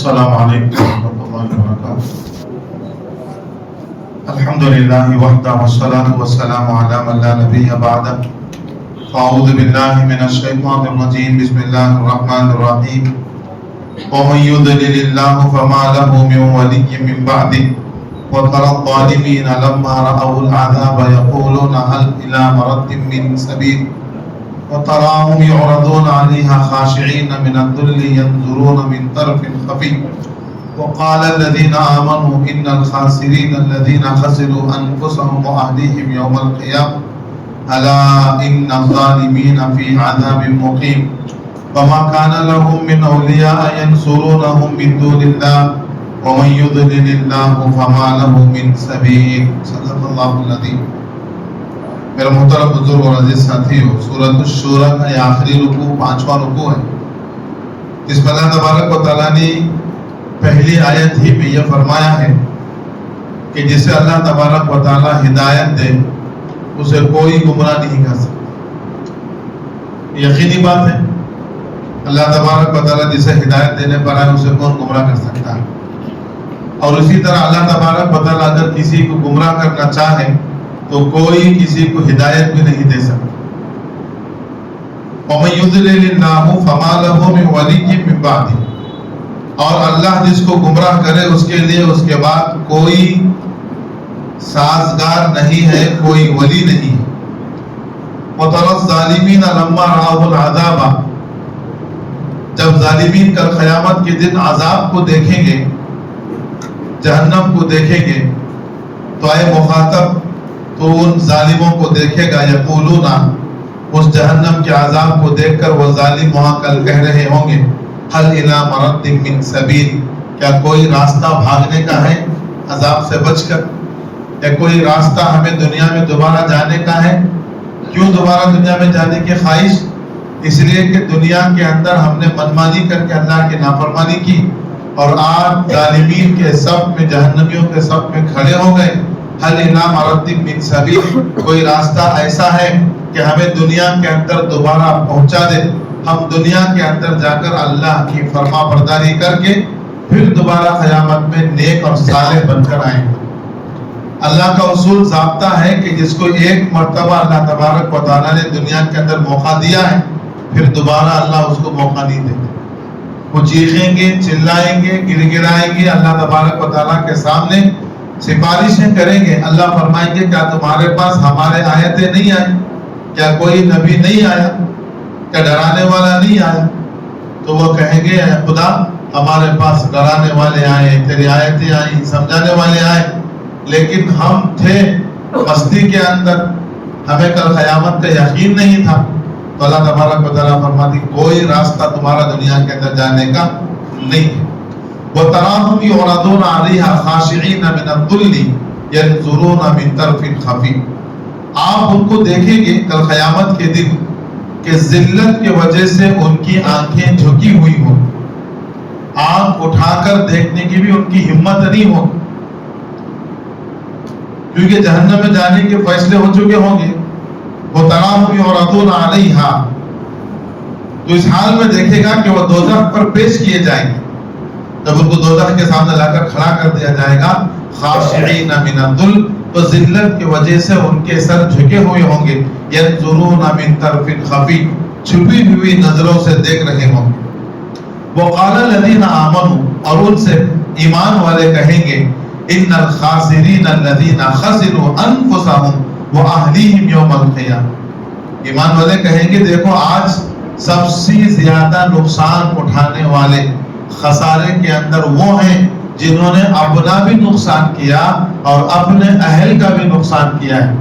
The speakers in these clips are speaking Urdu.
السلام علیکم ورحمۃ اللہ وبرکاتہ۔ الحمدللہ وحدہ والصلاۃ والسلام علی من لا نبی بعدہ۔ اعوذ باللہ من الشیطان الرجیم، بسم اللہ الرحمن الرحیم۔ ومن یضلل اللہ فما له من ولی من بعدہ وترى الظالمین لما رأوا العذاب یقولون هل إلی مرد من سبیل وتراهم يعرضون عليها خاشعين من الذل ينظرون من طرف خفي وقال الذين آمنوا إن الخاسرين الذين خسروا أنفسهم وأهليهم يوم القيامة ألا إن الظالمين في عذاب مقيم وما كان لهم من أولياء ينصرونهم من دون الله ومن يضلل الله فما له من سبيل۔ صدق الله العظيم۔ میرا محترم بزرگ اور عزیز ساتھیو، سورۃ الشورى کا یہ آخری رکوع 5واں رکوع ہے۔ اس میں اللہ تبارک و تعالیٰ نے پہلی آیت ہی میں یہ فرمایا ہے کہ جسے اللہ تبارک و تعالیٰ ہدایت دے اسے کوئی گمراہ نہیں کر سکتا۔ یقینی بات ہے، اللہ تبارک و تعالیٰ جسے ہدایت دینے پر آئے اسے کون گمراہ کر سکتا ہے؟ اور اسی طرح اللہ تبارک و تعالیٰ اگر کسی کو گمراہ کرنا چاہے تو کوئی کسی کو ہدایت بھی نہیں دے سکتا۔ وَمَن يُضْلِلِ اللَّهُ فَمَا لَهُ مِن وَلِيٍّ مِّن بَعْدِهِ، اور اللہ جس کو گمراہ کرے اس کے لیے اس کے بعد کوئی سازگار نہیں ہے، کوئی ولی نہیں ہے۔ وَتَرَى الظَّالِمِينَ لَمَّا رَأَوُا الْعَذَابَ، جب ظالمین کل قیامت کے دن عذاب کو دیکھیں گے، جہنم کو دیکھیں گے، تو اے مخاطب تو ان ظالموں کو دیکھے گا، یقولون، اس جہنم کے عذاب کو دیکھ کر وہ ظالم وہاں کل کہہ رہے ہوں گے، هل إلی مرد من سبیل، کیا کوئی راستہ بھاگنے کا ہے عذاب سے بچ کر، یا کوئی راستہ ہمیں دنیا میں دوبارہ جانے کا ہے؟ کیوں دوبارہ دنیا میں جانے کی خواہش؟ اس لیے کہ دنیا کے اندر ہم نے منمانی کر کے اللہ کی نافرمانی کی، اور آج ظالمین کے صف میں، جہنمیوں کے صف میں کھڑے ہو گئے۔ هل إلی مرد من سبیل، کوئی راستہ ایسا ہے کہ ہمیں دنیا کے اندر دوبارہ پہنچا دے، ہم دنیا کے اندر جا کر اللہ کی فرما برداری کر کے پھر دوبارہ قیامت میں نیک اور صالح بن کر آئیں۔ اللہ کا اصول ضابطہ ہے کہ جس کو ایک مرتبہ اللہ تبارک و تعالیٰ نے دنیا کے اندر موقع دیا ہے، پھر دوبارہ اللہ اس کو موقع نہیں دیتا۔ وہ چیخیں گے، چلائیں گے، گر گرائیں گے، اللہ تبارک و تعالیٰ کے سامنے سفارشیں کریں گے۔ اللہ فرمائیں گے کیا تمہارے پاس ہمارے آیتیں نہیں آئی؟ کیا کوئی نبی نہیں آیا؟ کیا ڈرانے والا نہیں آیا؟ تو وہ کہیں گے اے خدا، ہمارے پاس ڈرانے والے آئے، تیری آیتیں آئیں، سمجھانے والے آئے، لیکن ہم تھے مستی کے اندر، ہمیں کل قیامت کا یقین نہیں تھا۔ تو اللہ تبارک و تعالیٰ فرماتی کوئی راستہ تمہارا دنیا کے اندر جانے کا نہیں ہے۔ وَتَرَاهُمْ يُعْرَضُونَ عَلَيْهَا خَاشِعِينَ مِنَ الذُّلِّ يَنظُرُونَ مِن طَرْفٍ خَفِيٍّ، آپ ان کو دیکھیں گے کل قیامت کے دن کہ ذلت کی وجہ سے ان کی آنکھیں جھکی ہوئی ہوں، آنکھ اٹھا کر دیکھنے کی بھی ان کی ہمت نہیں ہو، کیونکہ جہنم میں جانے کے فیصلے ہو چکے ہوں گے۔ وَتَرَاهُمْ يُعْرَضُونَ عَلَيْهَا، تو اس حال میں دیکھے گا کہ وہ دوزخ پر پیش کیے جائیں گے۔ جب ان کو دوزخ کے سامنے لا کر کھڑا کر دیا جائے گا، خاشعین من الذل، تو ذلت کی وجہ سے ان کے سر جھکے ہوئے ہوں گے، ینظرون من طرف خفی، چھپی ہوئی نظروں سے دیکھ رہے ہوں گے۔ وقال الذین آمنوا، اور ان سے ایمان والے کہیں گے، ان الخاسرین الذین خسروا انفسهم واہلیہم یوم القیامہ، ایمان والے کہیں گے دیکھو آج سب سے زیادہ نقصان اٹھانے والے خسارے کے اندر وہ ہیں جنہوں نے اپنا بھی نقصان کیا اور اپنے اہل کا بھی نقصان کیا ہے۔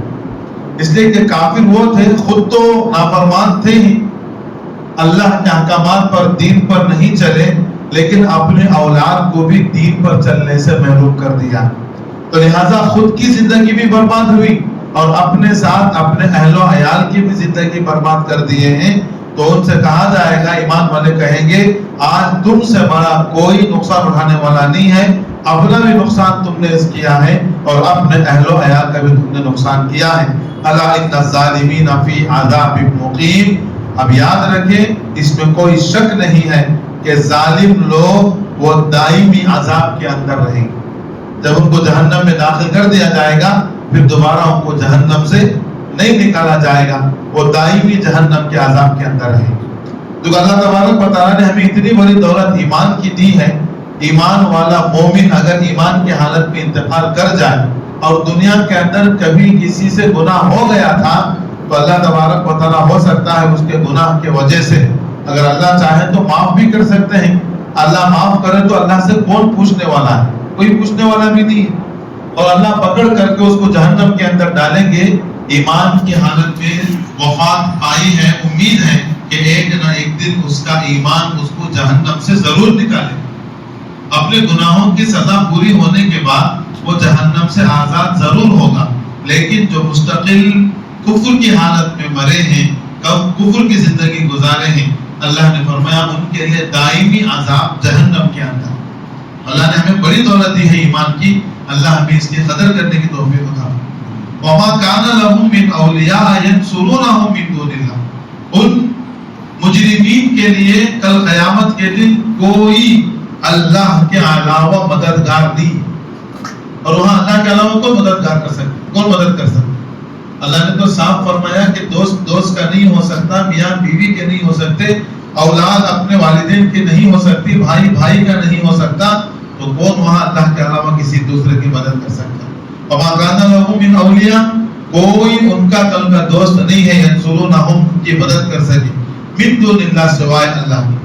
اس لیے کہ کافر وہ تھے، خود تو نافرمان تھے ہی، اللہ کے احکامات پر، دین پر نہیں چلے، لیکن اپنے اولاد کو بھی دین پر چلنے سے محروم کر دیا، تو لہٰذا خود کی زندگی بھی برباد ہوئی اور اپنے ساتھ اپنے اہل و عیال کی بھی زندگی برباد کر دیے ہیں۔ تو ان سے کہا جائے گا، ایمان والے کہیں گے آج تم سے بڑا کوئی نقصان اٹھانے والا نہیں ہے، اپنا بھی نقصان تم نے اس کیا ہے اور اپنے اہل و عیال کا بھی تم نے نقصان کیا ہے۔ الا ان الظالمین فی عذاب مقیم، اب یاد رکھیں اس میں کوئی شک نہیں ہے کہ ظالم لوگ وہ دائمی عذاب کے اندر رہیں گے. جب ان کو جہنم میں داخل کر دیا جائے گا پھر دوبارہ ان کو جہنم سے نہیں نکالا جائے گا، وہ دائمی جہنم کے عذاب کے اندر رہیں گے. تو اللہ تبارک و تعالیٰ نے ہمیں اتنی بڑی دولت ایمان کی دی ہے. ایمان والا مومن اگر ایمان کی حالت میں انتقال کر جائے اور دنیا کے اندر کبھی کسی سے گناہ ہو گیا تھا تو اللہ تبارک و تعالیٰ ہو سکتا ہے اس کے گناہ کی وجہ سے اگر اللہ چاہے تو معاف بھی کر سکتے ہیں. اللہ معاف کرے تو اللہ سے کون پوچھنے والا ہے؟ کوئی پوچھنے والا بھی نہیں. اور اللہ پکڑ کر کے اس کو جہنم کے اندر ڈالیں گے. ایمان کی حالت میں وفات پائی ہے، امید ہے کہ ایک نہ ایک دن اس کا ایمان اس کو جہنم سے ضرور نکالے. اپنے گناہوں کی سزا پوری ہونے کے بعد وہ جہنم سے آزاد ضرور ہوگا، لیکن جو مستقل کفر کی حالت میں مرے ہیں، کفر کی زندگی گزارے ہیں، اللہ نے فرمایا ان کے لیے دائمی عذاب جہنم کے اندر. اللہ نے ہمیں بڑی دولت دی ہے ایمان کی، اللہ ہمیں اس کی قدر کرنے کی توفیق عطا فرمائے. وَمَا كَانَ لَهُم مِّنْ أَوْلِيَاءَ يَنصُرُونَهُم مِّن دُونِ اللَّهِ. ان مجرمین کے لیے کل قیامت کے دن کوئی اللہ کے علاوہ مددگار نہیں. اور وہاں اللہ کے علاوہ کون مددگار کر سکتے؟ کون مدد کر سکتے؟ اللہ نے تو صاف فرمایا کہ دوست کا نہیں ہو سکتا، میاں بیوی کے نہیں ہو سکتے، اولاد اپنے والدین کی نہیں ہو سکتی، بھائی کا نہیں ہو سکتا، تو کون وہاں اللہ کے علاوہ کسی دوسرے کی مدد کر سکتا؟ وَمَا كَانَ لَهُم مِّنْ أَوْلِيَاءَ. کوئی ان کا کل کا دوست نہیں ہے يَنصُرُونَهُم کی مدد کر سکے مِن دُونِ اللَّهِ سوائے اللہ کے.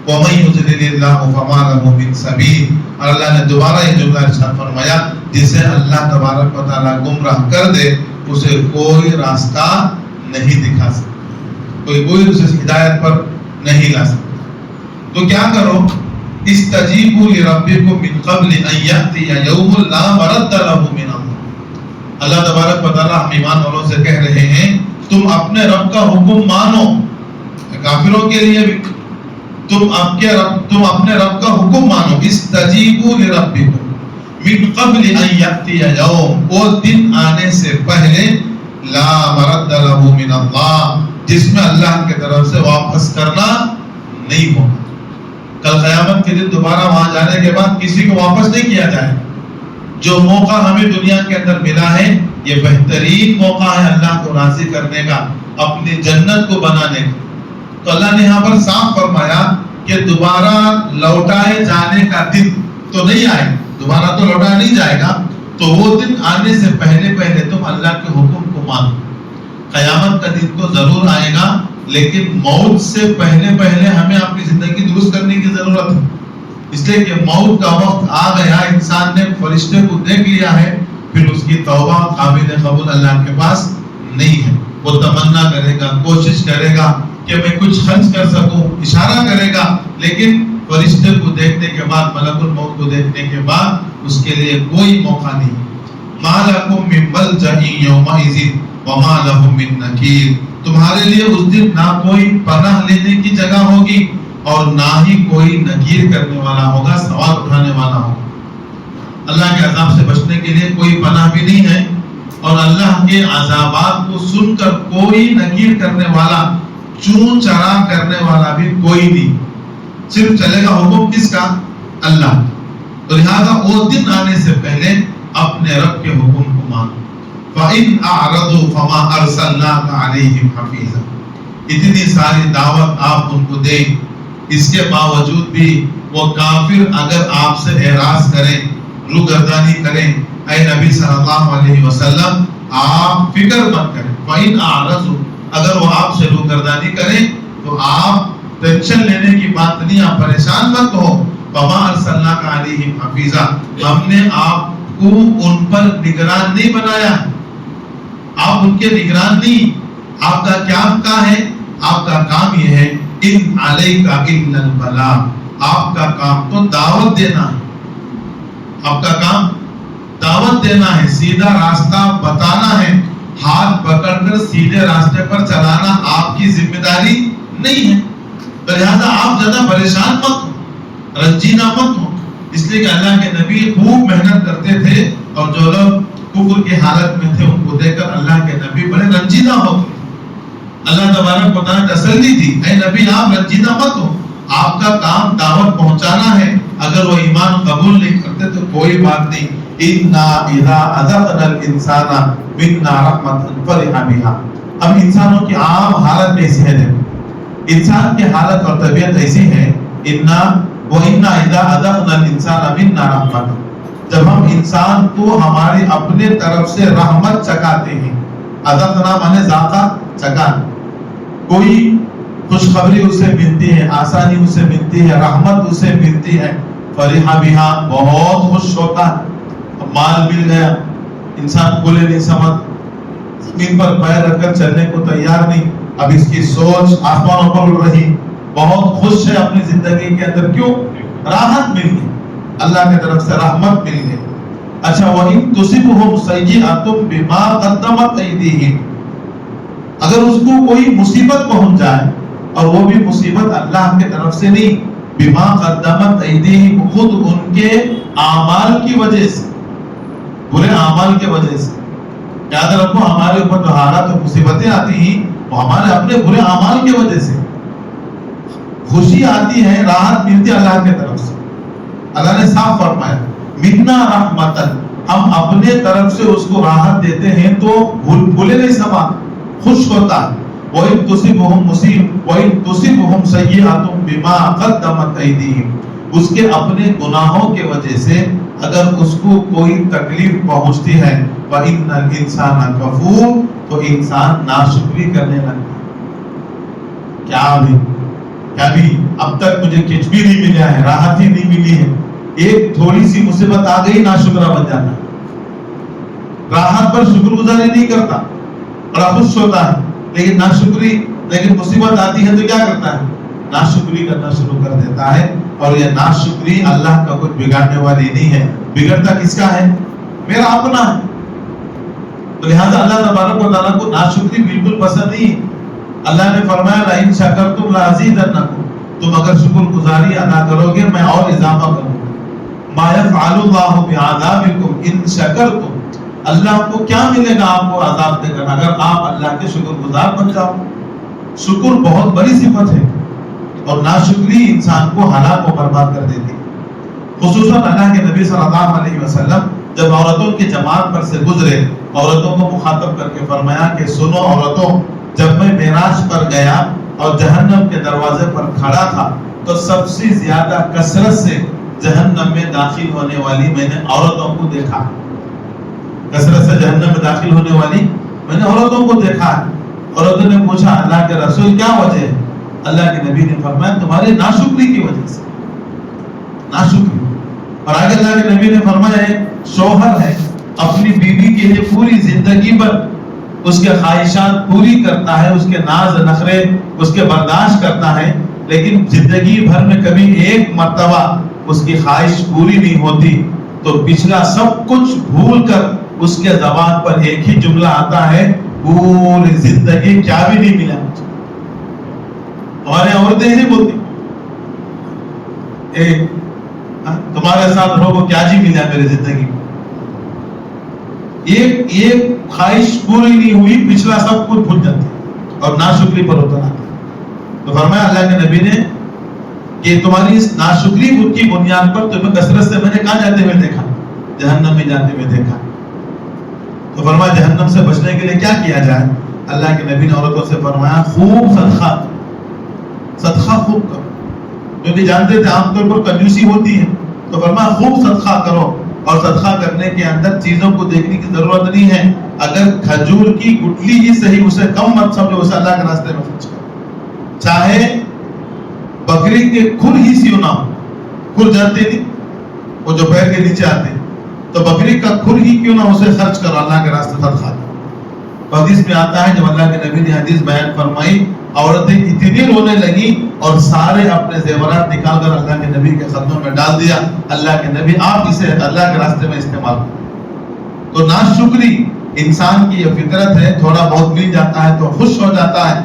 وَمَن يُضْلِلِ اللَّهُ فَمَا لَهُ مِن سَبِيلٍ. اور اللہ نے دوبارہ یہ جملہ ارشاد فرمایا جسے اللہ تبارک و تعالیٰ گمراہ کر دے اسے کوئی راستہ نہیں دکھا سکتا، کوئی اسے ہدایت پر نہیں لا سکتا. تو کیا کرو؟ استجیبوا لربکم من قبل ان یأتی یوم لا مرد له من امر. اللہ تبارک و تعالیٰ ہم ایمان والوں سے کہہ رہے ہیں تم اپنے رب کا حکم مانو. کافروں کے لیے بھی تم اپنے رب کا حکم مانو. استجیبوا لربکم من قبل ان یأتی یوم، وہ دن آنے سے پہلے لا مرد له من اللہ، جس میں اللہ کی طرف سے واپس کرنا نہیں ہوگا. کل قیامت کے دن دوبارہ وہاں جانے کے بعد کسی کو واپس نہیں کیا جائے. جو موقع ہمیں دنیا کے اندر ملا ہے یہ بہترین موقع ہے اللہ کو راضی کرنے کا، اپنی جنت کو بنانے کا. تو اللہ نے یہاں پر صاف فرمایا کہ دوبارہ لوٹائے جانے کا دن تو نہیں آئے، دوبارہ تو لوٹا نہیں جائے گا. تو وہ دن آنے سے پہلے تم اللہ کے حکم کو مانو. قیامت کا دن تو ضرور آئے گا لیکن موت سے پہلے ہمیں اپنی زندگی درست کرنے کی ضرورت ہے. اس لیے کہ موت کا وقت آ گیا، انسان نے فرشتے کو دیکھ لیا ہے، پھر اس کی توبہ قابل قبول اللہ کے پاس نہیں ہے. وہ تمنا کرے گا، کوشش کرے گا کہ میں کچھ خرچ کر سکوں، اشارہ کرے گا، لیکن فرشتے کو دیکھنے کے بعد، ملک الموت کو دیکھنے کے بعد اس کے لیے کوئی موقع نہیں. مَا لَكُم مِّن مَلْجَإٍ يَوْمَئِذٍ وَمَا لَهُم مِّن نَكِيرٍ. تمہارے لیے اس دن نہ کوئی پناہ لینے کی جگہ ہوگی اور نہ ہی کوئی نکیر کرنے والا ہوگا، سوال اٹھانے والا ہوگا. اللہ کے عذاب سے بچنے کے لیے کوئی پناہ بھی نہیں ہے اور اللہ کے عذابات کو سن کر کوئی نکیر کرنے والا، چون چرا کرنے والا بھی کوئی نہیں. صرف چلے گا حکم کس کا؟ اللہ. تو لہذا وہ دن آنے سے پہلے اپنے رب کے حکم کو مانو. فَإِنْ أَعْرَضُوا فَمَا أَرْسَلْنَاكَ عَلَيْهِمْ حَفِيظًا. اتنی ساری دعوت آپ ان کو دیں، اس کے باوجود بھی وہ کافر اگر آپ سے اعراض کریں، روگردانی کریں، اے نبی صلی اللہ علیہ وسلم آپ فکر مت کریں. فَإِنْ أَعْرَضُوا، اگر وہ آپ سے روگردانی کریں تو آپ ٹینشن لینے کی بات نہیں، آپ پریشان مت ہو. فَمَا أَرْسَلْنَاكَ عَلَيْهِمْ حَفِيظًا، ہم نے آپ کو ان پر نگران نہیں بنایا، آپ ان کے نگران نہیں. آپ کا کیا ہے؟ آپ کا کام یہ ہے ان علیک الا البلاغ، آپ کا کام تو دعوت دینا ہے. آپ کا کام دعوت دینا ہے، سیدھا راستہ بتانا ہے، ہاتھ پکڑ کر سیدھے راستے پر چلانا آپ کی ذمہ داری نہیں ہے. تو لہذا آپ زیادہ پریشان مت ہو، رنجیدہ مت ہو. اس لیے کہ اللہ کے نبی خوب محنت کرتے تھے اور جو لوگ کفر کی حالت میں تھے ان کو دیکھ کر اللہ کے نبی بڑے رنجیدہ ہو گئے. اللہ تبارک و تعالیٰ نے تسلی دی، اے نبی آپ رنجیدہ مت ہو، آپ کا کام دعوت پہنچانا ہے، اگر وہ ایمان قبول نہیں کرتے تو کوئی بات نہیں. اِنَّا إِذَا أَذَقْنَا الْإِنسَانَ مِنَّا رَحْمَةً فَرِحَ بِهَا. اب انسانوں کی عام حالت ایسی ہے، انسان کی حالت اور طبیعت ایسی ہے، اِنَّا وَإِنَّا إِذَا أَذَقْنَا الْإِنسَانَ مِنَّا رَحْمَةً، جب ہم انسان کو ہماری اپنے طرف سے رحمت چکھاتے ہیں. اذقنا مانے ذاقہ، چکھانا. کوئی خوشخبری اسے ملتی ہے، آسانی اسے ملتی ہے، رحمت اسے ملتی ہے، فرحہ بہا، بہت خوش ہوتا ہے. مال مل گیا، انسان کھلے نہیں سمجھ، زمین پر پیر رکھ کر چلنے کو تیار نہیں، اب اس کی سوچ آسمانوں پر اڑ رہی، بہت خوش ہے اپنی زندگی کے اندر. کیوں؟ راحت مل گئی، اللہ کی طرف سے رحمت مل گئی. اچھا، وَإِن تُصِبْهُمْ سَيِّئَةٌ بِمَا قَدَّمَتْ أَيْدِيهِمْ، اگر اس کو کوئی مصیبت پہنچ جائے اور وہ بھی مصیبت اللہ کی طرف سے نہیں، بِمَا قَدَّمَتْ أَيْدِيهِمْ، خود ان کے اعمال کی وجہ سے، برے اعمال کی وجہ سے. یاد رکھو، ہمارے اوپر جو حالات اور مصیبتیں آتی ہیں وہ ہمارے اپنے برے اعمال کی وجہ سے. خوشی آتی ہے، راحت ملتی ہے اللہ کی طرف سے. اللہ نے صاف فرمایا منا رحمتن، ہم اپنے طرف سے اس کو راحت دیتے ہیں تو بھولے نہیں سما، خوش ہوتا ہے. وَإِن تُصِبْهُمْ سَيِّئَةٌ بِمَا قَدَّمَتْ أَيْدِيهِمْ، اس کے اپنے گناہوں کے وجہ سے اگر اس کو کوئی تکلیف پہنچتی ہے، وَإِنَّ الْإِنسَانَ كَفُورٌ، تو انسان ناشکری کرنے لگتا ہے. کیا بھی اب تک مجھے کچھ بھی نہیں ملا ہے، راحت ہی نہیں ملی ہے، ایک تھوڑی سی مصیبت آ گئی ناشکرا بن جاتا ہے. راحت پر شکر گزاری نہیں کرتا، بڑا خوش ہوتا ہے، لیکن مصیبت آتی ہے تو کیا کرتا ہے؟ ناشکری کرنا شروع کر دیتا ہے. اور یہ ناشکری اللہ کا کچھ بگاڑنے والی نہیں ہے، بگڑتا کس کا ہے؟ میرا اپنا ہے. تو لہٰذا اللہ تبارک و تعالیٰ کو ناشکری بالکل پسند نہیں. اللہ نے فرمایا لَإِن شَكَرْتُمْ لَأَزِيدَنَّكُمْ، تم اگر شکر گزاری ادا کرو گے میں اور اضافہ کروں گا. مَا يَفْعَلُ اللَّهُ بِعَذَابِكُمْ إِن شَكَرْتُمْ، اللہ کو کیا ملے گا آپ کو عذاب دے کر اگر آپ اللہ کے شکر گزار بن جاؤ. شکر بہت بڑی صفت ہے اور ناشکری انسان کو ہلاک و برباد کر دیتی. خصوصاً اللہ کے نبی صلی اللہ علیہ وسلم جب عورتوں کی جماعت پر سے گزرے، عورتوں کو مخاطب کر کے فرمایا کہ سنو عورتوں، جب میں معراج پر گیا اور جہنم کے دروازے پر کھڑا تھا تو سب سے زیادہ کثرت سے جہنم میں داخل ہونے والی میں نے عورتوں کو دیکھا. کثرت سے جہنم میں داخل ہونے والی میں نے عورتوں کو دیکھا. عورتوں نے پوچھا اللہ کے رسول کیا وجہ ہے؟ اللہ کے نبی نے فرمایا تمہاری ناشکری کی وجہ سے. ناشکری. اور آگے اللہ کے نبی نے فرمایا شوہر ہے اپنی بیوی کے لیے پوری زندگی بھر اس کے خواہشات پوری کرتا ہے، اس کے ناز نخرے اس کے برداشت کرتا ہے، لیکن زندگی بھر میں کبھی ایک مرتبہ اس کی خواہش پوری نہیں ہوتی تو پچھلا سب کچھ بھول کر اس کے زبان پر ایک ہی جملہ آتا ہے پوری زندگی کیا بھی نہیں ملا مجھے. ہمارے عورتیں ہی بولتی تمہارے ساتھ رہو کو کیا جی ملا میری زندگی میں. ایک خواہش پوری نہیں ہوئی پچھلا سب کچھ بھول جاتی اور ناشکری پر اتر آتی. تو فرمایا اللہ کے نبی نے کہ تمہاری اس ناشکری کی بنیاد پر تمہیں کثرت سے میں نے کہاں جاتے ہوئے دیکھا؟ جہنم میں جاتے ہوئے دیکھا. تو فرمایا جہنم سے بچنے کے لیے کیا کیا جائے؟ اللہ کے نبی نے عورتوں سے فرمایا خوب صدقہ خوب کرو، کیونکہ جانتے تھے عام طور پر کنجوسی ہوتی ہے. تو فرمایا خوب صدقہ کرو، اور صدقہ کرنے کے اندر چیزوں کو دیکھنے کی ضرورت نہیں ہے. اگر کھجور کی گٹلی ہی صحیح اسے کم مت سمجھو، اسے اللہ کے راستے میں خرچ کرو. چاہے بکری کے کھر ہی سیو نہ ہو، کھر جانتے نہیں وہ جو پیر کے نیچے آتے، تو بکری کا کھر ہی کیوں نہ اسے خرچ کرو، اللہ کے راستے صدقہ کرو. حدیث میں آتا ہے جب اللہ کے نبی نے حدیث بیان فرمائی عورتیں اتنی رونے لگی اور سارے اپنے زیورات نکال کر اللہ کے نبی کے قدموں میں ڈال دیا. اللہ کے نبی آپ اسے اللہ کے راستے میں استعمال کریں. تو ناشکری انسان کی یہ فطرت ہے، تھوڑا بہت مل جاتا ہے تو خوش ہو جاتا ہے،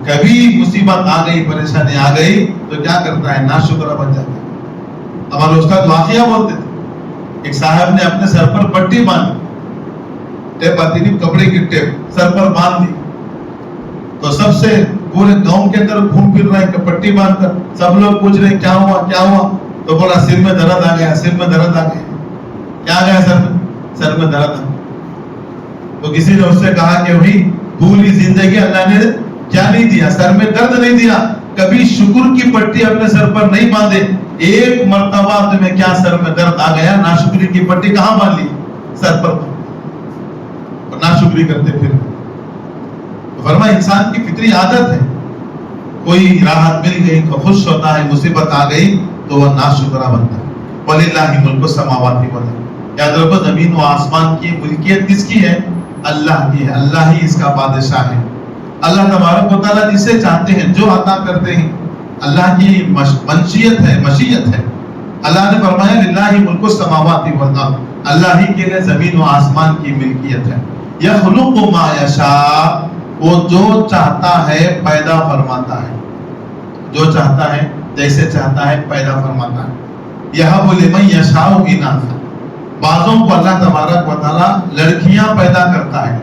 کبھی مصیبت آ گئی پریشانی آ گئی تو کیا کرتا ہے؟ ناشکرا بن جاتا ہے. ہمارے استاد واقعہ بولتے تھے ایک صاحب نے اپنے سر پر پٹی باندھی، ٹیپ آتی نہیں کپڑے کی ٹیپ سر پر باندھ دی تو سب سے پورے گاؤں کے اندر گھوم پھر رہے ہیں پٹی باندھ کر, سب لوگ پوچھ رہے ہیں کیا ہوا کیا ہوا, تو بولا سر میں درد آ گیا, سر میں درد آ گیا. کیا آ گیا سر میں؟ سر میں درد آ گیا. تو کسی نے اس سے کہا کہ بھائی پوری زندگی اللہ نے کیا نہیں دیا, سر میں درد نہیں دیا, کبھی شکر کی پٹی اپنے سر پر نہیں باندھے, ایک مرتبہ تمہیں کیا سر میں درد آ گیا, ناشکری کی پٹی کہاں باندھ لی؟ سر پر. ناشکری کرتے پھر. فرمایا انسان کی فطری عادت ہے, کوئی راحت مل گئی تو خوش ہوتا ہے, مصیبت آ گئی تو وہ ناشکرا بنتا ہے. وَلِلَّهِ مُلْكُ السَّمَاوَاتِ وَالْأَرْضِ, یاد رکھو زمین و آسمان کی ملکیت کس کی ہے؟ اللہ کی ہے, اللہ ہی اس کا بادشاہ ہے. اللہ تبارک و تعالیٰ جسے چاہتے ہیں جو عطا کرتے ہیں, اللہ کی منشیت ہے, مشیت ہے. اللہ نے فرمایا للہ ملک السماوات والارض, اللہ ہی کے لیے زمین و آسمان کی ملکیت ہے. یخلق ما یشاء, وہ جو چاہتا ہے پیدا فرماتا ہے, جو چاہتا ہے جیسے چاہتا ہے پیدا فرماتا ہے. یہب لمن یشاء اناثا, بعضوں کو اللہ تبارک و تعالیٰ لڑکیاں پیدا کرتا ہے,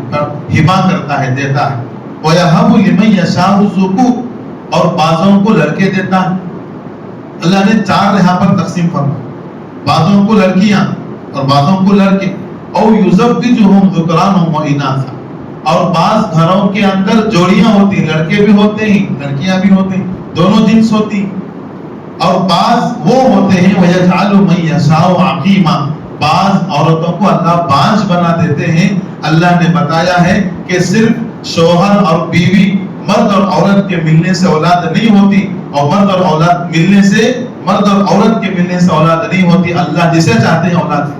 ہبا کرتا ہے, دیتا ہے. وَيَهَبُ لِمَن يَشَاءُ الذُّكُورَ, اور بعضوں کو لڑکے دیتا ہے. اللہ نے چار یہاں پر تقسیم فرمایا, بعضوں کو لڑکیاں اور بعضوں کو لڑکے. او یزوجہم ذکرانا و اناثا, اور بعض گھروں کے اندر جوڑیاں ہوتی, لڑکے بھی ہوتے ہیں لڑکیاں بھی ہوتے ہیں, دونوں جنس ہوتی. اور بعض وہ ہوتے ہیں وَيَجْعَلُ مَن يَشَاءُ عَقِيمًا, بعض عورتوں کو اللہ بانجھ بنا دیتے ہیں. اللہ نے بتایا ہے کہ صرف شوہر اور بیوی, مرد اور عورت کے ملنے سے اولاد نہیں ہوتی, اور مرد اور عورت کے ملنے سے اولاد نہیں ہوتی. اللہ جسے چاہتے ہیں اولاد دیتے ہیں.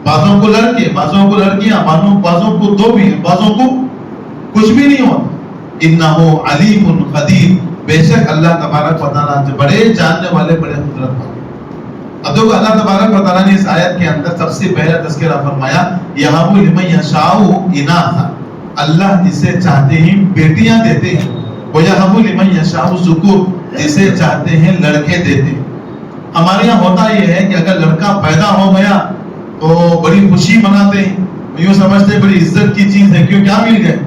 بعضوں کو لڑکے, بعضوں کو لڑکیاں, بعضوں کو دو بھی, بعضوں کو کچھ بھی نہیں ہوتا. انہ علیم قدیر, بے شک اللہ تبارک و تعالیٰ بڑے جاننے والے, بڑے قدرت والے. اب دیکھو اللہ تبارک و تعالیٰ نے اس آیت کے اندر سب سے پہلا تذکرہ فرمایا یہب لمن یشاء اناثا, اللہ جسے چاہتے ہیں بیٹیاں دیتے ہیں. وَيَهَبُ لِمَن يَشَاءُ الذُّكُورَ, جسے چاہتے ہیں لڑکے دیتے ہیں. ہمارے یہاں ہوتا یہ ہے کہ اگر لڑکا پیدا ہو گیا تو بڑی خوشی مناتے ہیں, یوں سمجھتے ہیں بڑی عزت کی چیز ہے, کیوں کیا مل گئے,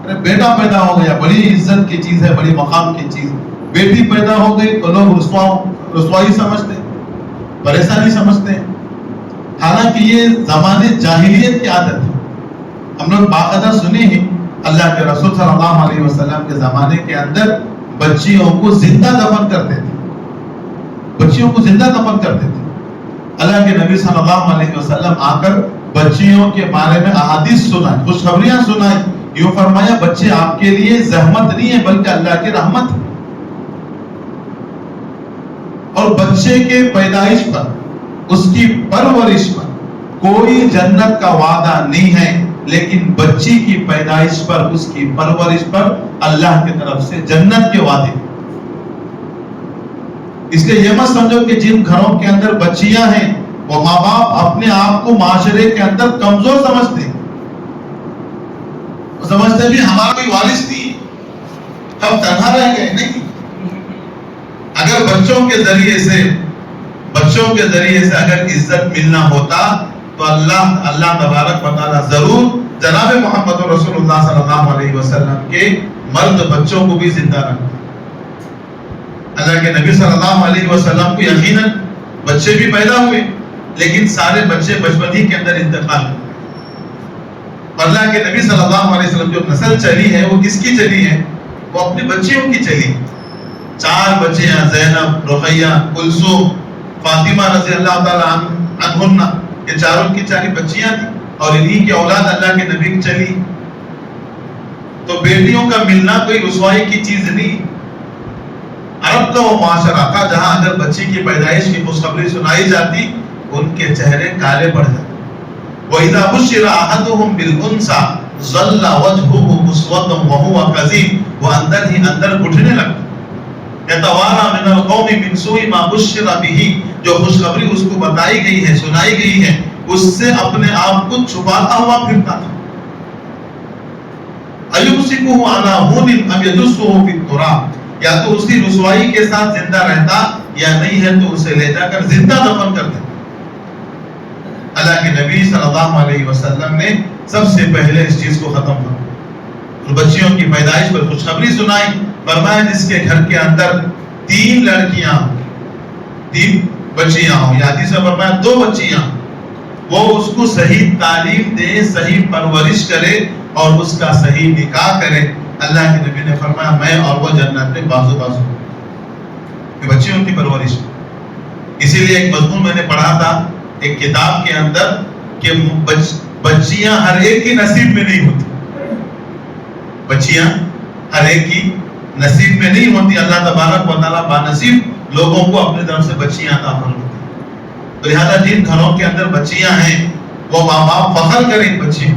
ارے بیٹا پیدا ہو گیا بڑی عزت کی چیز ہے, بڑی مقام کی چیز. بیٹی پیدا ہو گئی تو لوگ رسوائی سمجھتے ہیں, پریشانی سمجھتے ہیں. حالانکہ یہ زمانے جاہلیت کی عادت ہے. ہم لوگ باقاعدہ سنے ہیں اللہ کے رسول صلی اللہ علیہ وسلم کے زمانے کے اندر بچیوں کو زندہ دفن کرتے تھے, بچیوں کو زندہ دفن کرتے تھے. اللہ کے نبی صلی اللہ علیہ وسلم آ کر بچیوں کے بارے میں احادیث سنائیں, خوشخبریاں سنائیں. یوں فرمایا بچے آپ کے لیے زحمت نہیں ہے بلکہ اللہ کی رحمت ہے. اور بچے کے پیدائش پر, اس کی پرورش پر کوئی جنت کا وعدہ نہیں ہے, لیکن بچی کی پیدائش پر, اس کی پرورش پر اللہ کی طرف سے جنت کے وعدے. اس لیے یہ مت سمجھو کہ جن گھروں کے اندر بچیاں ہیں وہ ماں باپ اپنے آپ کو معاشرے کے اندر کمزور سمجھتے ہیں, سمجھتے بھی ہمارا کوئی وارث نہیں, ہم تنہا رہ گئے. نہیں, اگر بچوں کے ذریعے سے اگر عزت ملنا ہوتا تو اللہ تبارک و تعالیٰ ضرور جناب محمد رسول اللہ صلی اللہ علیہ وسلم کے مرد بچوں کو بھی زندہ رکھتا. اللہ کے نبی صلی اللہ علیہ وسلم کو یقیناً بچے بھی پیدا ہوئے, لیکن سارے بچے بچپن ہی کے اندر انتقال ہوئے. اللہ کے نبی صلی اللہ علیہ وسلم جو نسل چلی ہے وہ کس کی چلی ہے؟ وہ اپنی بچیوں کی چلی. 4 بچیاں, زینب, رقیہ, کلثوم, فاطمہ رضی اللہ تعالیٰ عنہن, یہ چاروں کی 4 بچیاں تھیں, اور انہی کی اولاد اللہ کے نبی کی چلی. تو بیٹیوں کا ملنا کوئی رسوائی کی چیز نہیں. عرب کا وہ معاشرہ تھا جہاں اگر بچی کی پیدائش کی خوشخبری سنائی جاتی ان کے چہرے کالے پڑ جاتے. وَإِذَا بُشِّرَ أَحَدُهُم بِالْأُنثىٰ ظَلَّ وَجْهُهُ مُسْوَدًّا وَهُوَ كَظِيمٌ, وہ اندر ہی اندر گھٹنے لگتا. يَتَوَارَىٰ مِنَ الْقَوْمِ مِنْ سُوءِ مَا بُشِّرَ بِهِ, جو خوشخبری اس کو بتائی گئی ہے, سنائی گئی ہے, اس سے اپنے آپ کو چھپاتا ہوا پھرتا تھا. أَيُمْسِكُهُ عَلَىٰ هُونٍ أَمْ يَدُسُّهُ فِي التُّرَابِ, یا تو اسی رسوائی کے ساتھ زندہ رہتا یا نہیں ہے تو اسے لے جا کر زندہ دفن کر دیتا. اللہ کے نبی صلی اللہ علیہ وسلم نے سب سے پہلے اس چیز کو ختم کیا. بچیوں کی پیدائش پر خوشخبری سنائی. فرمایا جس کے گھر کے اندر 3 لڑکیاں 3 بچیاں ہوں، یا حدیث میں فرمایا 2 بچیاں، وہ اس کو صحیح تعلیم دے، صحیح پرورش کرے اور اس کا صحیح نکاح کرے. اللہ کے نبی نے فرمایا میں اور وہ جنت میں بازو بازو. کہ بچیوں کی پرورش. اسی لیے ایک مضمون میں نے پڑھا تھا ایک کتاب کے اندر کہ بچیاں ہر ایک کی نصیب میں نہیں ہوتی. بچیاں ہر ایک کی نصیب میں نہیں ہوتی. اللہ تبارک و تعالیٰ بانصیب لوگوں کو اپنی طرف سے بچیاں عطا فرماتے ہیں. تو لہٰذا جن گھروں کے اندر بچیاں ہیں وہ ماں باپ فخر کریں بچیوں.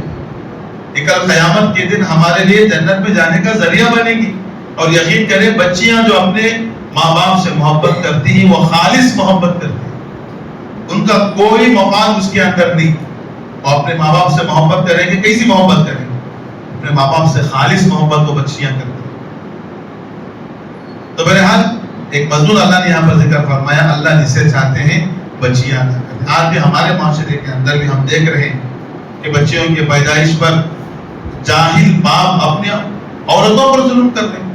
کل قیامت کے دن ہمارے لیے جنت میں جانے کا ذریعہ بنے گی. اور یقین کریں بچیاں جو اپنے ماں باپ سے محبت کرتی ہیں وہ خالص محبت کرتی ہیں. ان کا کوئی مفاد اس کے اندر نہیں. اور اپنے ماں باپ سے محبت کریں گے. کیسی محبت کریں گے؟ اپنے ماں باپ سے خالص محبت کو بچیاں کرتی ہیں. تو بہرحال ایک مضمون اللہ نے یہاں پر ذکر فرمایا اللہ جسے چاہتے ہیں بچیاں عطا کرتے ہیں. آج بھی ہمارے معاشرے کے اندر بھی ہم دیکھ رہے ہیں کہ بچیوں کی پیدائش پر جاہل باپ اپنی عورتوں پر ظلم کر رہے ہیں.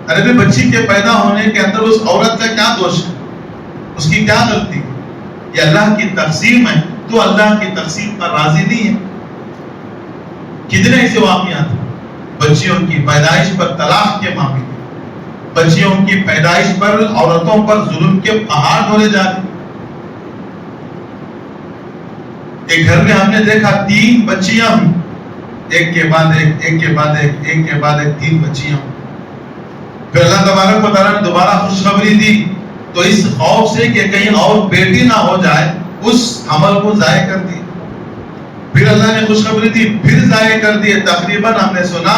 ارے بھی بچی کے پیدا ہونے کے اندر اس عورت کا کیا دوش ہے؟ اس کی کیا غلطی ہے؟ یہ اللہ کی تقسیم ہے. تو اللہ کی تقسیم پر راضی نہیں ہے. کتنے ایسے واقعات ہیں بچیوں کی پیدائش پر طلاق کے معاملے میں، بچیوں کی پیدائش پر عورتوں پر ظلم کے پہاڑ ڈھولے جا رہے ہیں. ایک گھر میں ہم نے دیکھا 3 بچیاں ہوں، ایک کے بعد ایک، ایک کے بعد ایک، ایک کے بعد ایک 3 بچیاں ہوں. پھر اللہ تبارک و تعالیٰ نے دوبارہ خوشخبری دی تو اس خوف سے کہ کہیں اور بیٹی نہ ہو جائے اس حمل کو ضائع کر دی. پھر اللہ نے خوشخبری دی، پھر ضائع کر دیے. تقریباً ہم نے سنا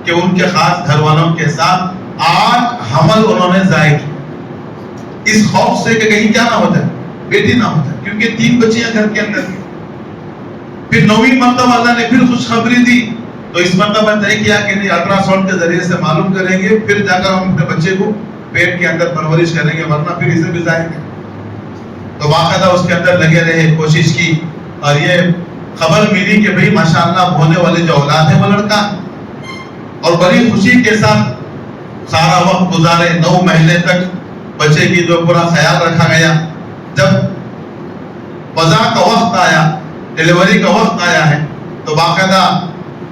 کہ ان کے خاص گھر والوں کے ساتھ 8 حمل انہوں نے ضائع کی اس خوف سے کہ کہیں کیا نہ ہو جائے، بیٹی نہ ہو جائے، کیونکہ 3 بچیاں گھر کے اندر تھیں. پھر 9ویں مرتبہ اللہ نے پھر خوشخبری دی تو اس مرتبہ طے کیا کہ نہیں الٹرا ساؤنڈ کے ذریعے سے معلوم کریں گے، پھر جا کر ہم اپنے بچے کو پیٹ کے اندر پرورش کریں گے، ورنہ پھر اسے بھی ضائع کریں. تو باقاعدہ اس کے اندر لگے رہے، کوشش کی اور یہ خبر ملی کہ بھئی ماشاءاللہ ہونے والے جو اولاد ہے وہ لڑکا ہے. اور بڑی خوشی کے ساتھ سارا وقت گزارے. 9 مہینے تک بچے کی جو پورا خیال رکھا گیا. جب وضع کا وقت آیا، ڈیلیوری کا وقت آیا ہے، تو باقاعدہ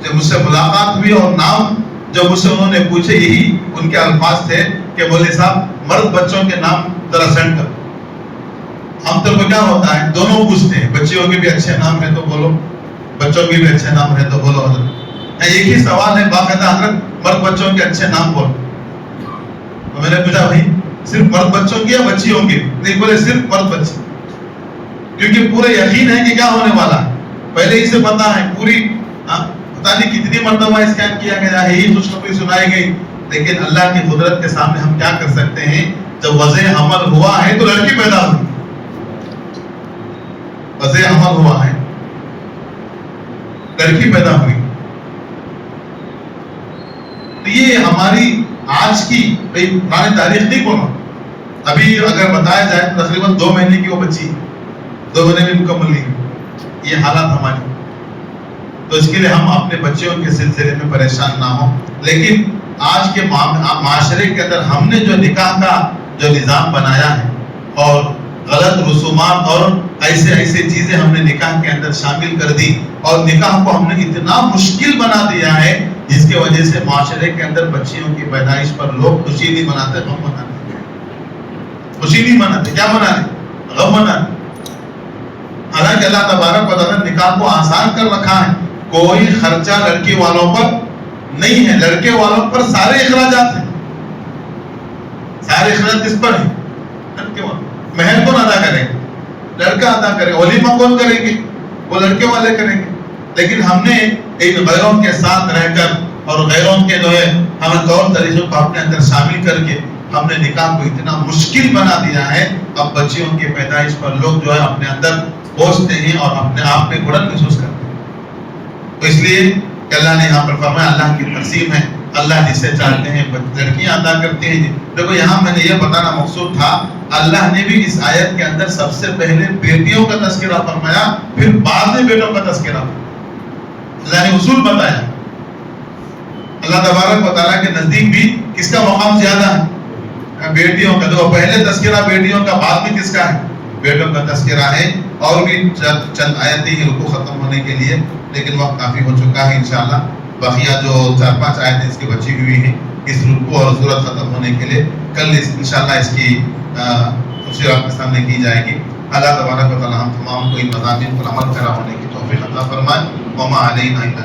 جب مجھ سے ملاقات ہوئی اور نام جو مجھ سے انہوں نے پوچھے یہی ان کے الفاظ تھے کہ مولوی صاحب مرد بچوں کے نام ذرا سینڈ کرو. ہم تو کیا ہوتا ہے دونوں پوچھتے ہیں، بچیوں کے بھی اچھے نام ہے تو بولو، بچوں کے بھی اچھے نام ہے تو بولو. حضرت ایک ہی سوال ہے باقاعدہ، حضرت مرد بچوں کے اچھے نام بولو. تو میں نے پوچھا بھائی صرف مرد بچوں کی یا بچیوں کی؟ نہیں، بولے صرف مرد بچے، کیونکہ پورے یقین ہے کہ کیا ہونے والا ہے، پہلے ہی سے پتا ہے. پوری پتہ نہیں کتنی مرتبہ اسکین کیا گیا ہے، یہی خوشخبری سنائی گئی. لیکن اللہ کی قدرت کے سامنے ہم کیا کر سکتے ہیں؟ جب وضع حمل ہوا ہے تو لڑکی پیدا ہوئی، وضع حمل ہوا ہے لڑکی پیدا ہوئی. تو یہ ہماری آج کی پرانی تاریخ نہیں بولنا. ابھی اگر بتایا جائے تو تقریباً 2 مہینے کی وہ بچی، 2 مہینے بھی مکمل نہیں. یہ حالات ہماری. تو اس کے لیے ہم اپنے بچوں کے سلسلے میں پریشان نہ ہوں. لیکن آج کے معاشرے کے اندر ہم نے جو نکاح کا جو نظام بنایا ہے اور غلط رسومات اور ایسے چیزیں ہم نے نکاح کے اندر شامل کر دی اور نکاح کو ہم نے اتنا مشکل بنا دیا ہے جس کی وجہ سے معاشرے کے اندر بچیوں کی پیدائش پر لوگ خوشی نہیں مناتے، غم مناتے. خوشی نہیں مناتے، کیا مناتے؟ غم مناتے. حالانکہ اللہ تبارک و تعالیٰ نے نکاح کو آسان کر رکھا ہے. کوئی خرچہ لڑکی والوں پر نہیں ہے، لڑکے والوں پر سارے اخراجات ہیں. سارے اخراجات کس پر ہیں؟ لڑکے والوں. مہر کون ادا کرے گا؟ لڑکا ادا کرے گا. ولیمہ کون کریں گے؟ وہ لڑکے والے کریں گے. لیکن ہم نے ان غیروں کے ساتھ رہ کر اور غیروں کے جو ہے ہم طور طریقوں کو اپنے اندر شامل کر کے ہم نے نکاح کو اتنا مشکل بنا دیا ہے. اب بچیوں کی پیدائش پر لوگ جو ہے اپنے اندر پہنچتے ہیں اور اپنے آپ پہ گڑن محسوس کرتے ہیں. تو اس لیے کہ اللہ نے یہاں پر فرمایا اللہ کی تقسیم ہے، اللہ جسے چاہتے ہیں لڑکیاں عطا کرتے ہیں. دیکھو یہاں میں نے یہ بتانا مقصود تھا، اللہ نے بھی اس آیت کے اندر سب سے پہلے بیٹیوں کا تذکرہ فرمایا، پھر بعد میں بیٹوں کا تذکرہ. اللہ نے اصول بتایا. اللہ تبارک و تعالیٰ کے نزدیک بھی کس کا مقام زیادہ ہے؟ بیٹیوں کا. تو پہلے تذکرہ بیٹیوں کا، بعد میں کس کا ہے؟ بیٹوں کا تذکرہ ہے. اور بھی چند آیتیں ہی رکوع ختم ہونے کے لیے، لیکن وقت کافی ہو چکا ہے. انشاءاللہ بقیہ جو 4-5 آیتیں اس کی بچی ہوئی ہیں اس رکوع اور سورت ختم ہونے کے لیے، کل انشاءاللہ اس کی تفسیر آپ کے سامنے کی جائے گی. اللہ تبارک و تعالیٰ ہم تمام کو ان مضامین پر عمل کرا ہونے کی توفیق عطا فرمائے. وما علینا الا